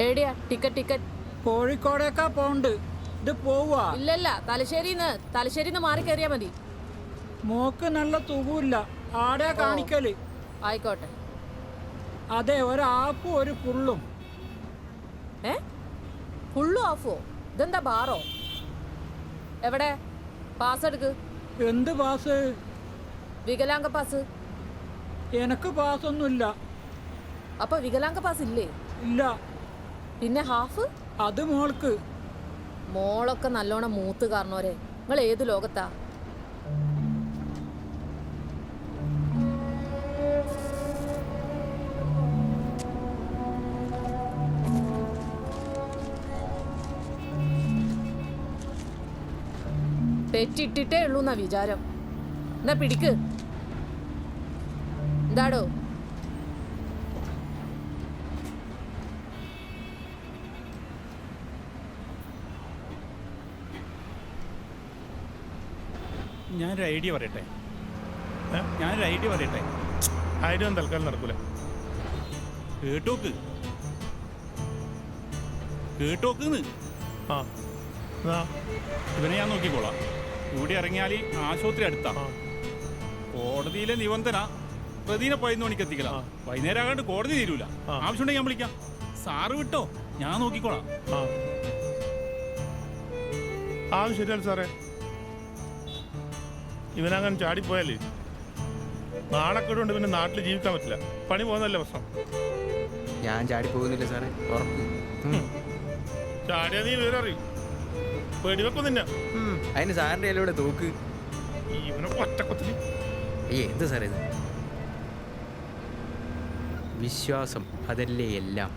എവിടെയാ ticket ticket? കോഴിക്കോടേക്കാ pond. ഇത് പോവാ? ഇല്ലല്ല, തലശ്ശേരിന്ന് മാറി കയറിയാ മതി. മോക്ക് നല്ല തുകൂല്ല. ആടെ കാണിക്കല്. ആയിക്കോട്ടെ. അതെ, ഒരാപ്പും ഒരു ഫുള്ളും. ഫുള്ളും ഓഫോ? ഇതെന്താ ബാറോ? എവിടെ പാസ് എടുക്ക്. എന്ത് പാസ്? വികലാംഗ പാസ്. എനക്ക് പാസ്സൊന്നുമില്ല. അപ്പൊ വികലാംഗ പാസ് ഇല്ലേ? ഇല്ല. പിന്നെ ഹാഫ്? അത് മോൾക്ക്. മോളൊക്കെ നല്ലോണം മൂത്ത് കാരണോരെ. നിങ്ങൾ ഏത് ലോകത്താ? പെറ്റിട്ടിട്ടേ ഉള്ളൂ എന്നാ വിചാരം. എന്നാ പിടിക്ക്. എന്താടോ? ഞാനൊരു ഐഡിയ പറയട്ടെ. ഐഡിയ ഒന്നും തൽക്കാലം നടക്കൂല. കേട്ടോക്ക്. ഇവനെ ഞാൻ നോക്കിക്കോളാം. ഇവിടെ ഇറങ്ങിയാൽ ആശുപത്രി അടുത്താ. കോടതിയിലെ നിബന്ധന പ്രതിനെ 11 മണിക്ക് എത്തിക്കല. വൈകുന്നേരം ആകാണ്ട് കോടതി തീരൂല. ആവശ്യമുണ്ടെങ്കിൽ ഞാൻ വിളിക്കാം. സാറ് വിട്ടോ, ഞാൻ നോക്കിക്കോളാം. ശരിയല്ല സാറേ, ഇവനങ്ങനെ ചാടിപ്പോയാലേ നാണക്കേടുകൊണ്ട് പിന്നെ നാട്ടിൽ ജീവിക്കാൻ പറ്റില്ല. പണി പോകുന്നതല്ലേ പ്രശ്നം. ഞാൻ ചാടി പോകുന്നില്ല സാറേ, ഉറപ്പ്. ചാടിയാ നീ വേറെ അറിയും. വെടിവെക്കും നിന്നെ. അതിന് സാറിന്റെ കയ്യിലൂടെ തോക്ക്. ഇവനെ ഒറ്റക്കൊത്തിന്. എന്ത് സാറേ ഇത്? വിശ്വാസം അതല്ലേ എല്ലാം.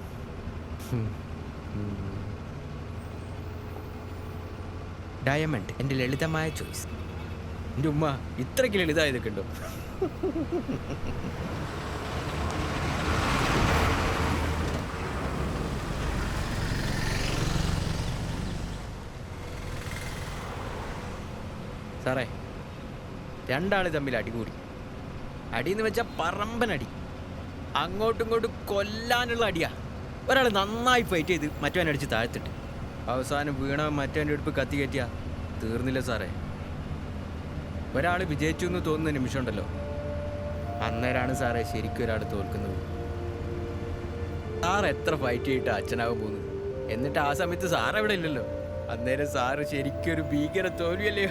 ഡയമണ്ട് എൻ്റെ ലളിതമായ ചോയ്സ്. എൻ്റെ ഉമ്മ ഇത്രയ്ക്ക് ലളിതമായതൊക്കെ ഉണ്ടോ? സാറേ, രണ്ടാൾ തമ്മിൽ അടികൂടി. അടിയെന്ന് വെച്ചാൽ പറമ്പനടി. അങ്ങോട്ടും ഇങ്ങോട്ടും കൊല്ലാനുള്ള അടിയാ. ഒരാൾ നന്നായി ഫൈറ്റ് ചെയ്ത് മറ്റവനടിച്ച് താഴ്ത്തിട്ട് അവസാനം വീണ മറ്റവൻ്റെ അടുപ്പ് കത്തി കയറ്റിയാ തീർന്നില്ല സാറേ. ഒരാൾ വിജയിച്ചു എന്ന് തോന്നുന്ന നിമിഷം ഉണ്ടല്ലോ, അന്നേരമാണ് സാറേ ശരിക്കും ഒരാൾ തോൽക്കുന്നത്. സാർ എത്ര ഫൈറ്റ് ചെയ്തിട്ട് അച്ഛനാവാൻ പോകുന്നത്? എന്നിട്ട് ആ സമയത്ത് സാർ എവിടെ ഇല്ലല്ലോ. അന്നേരം സാറ് ശരിക്കും ഒരു ഭീകര തോൽവിയല്ലേ?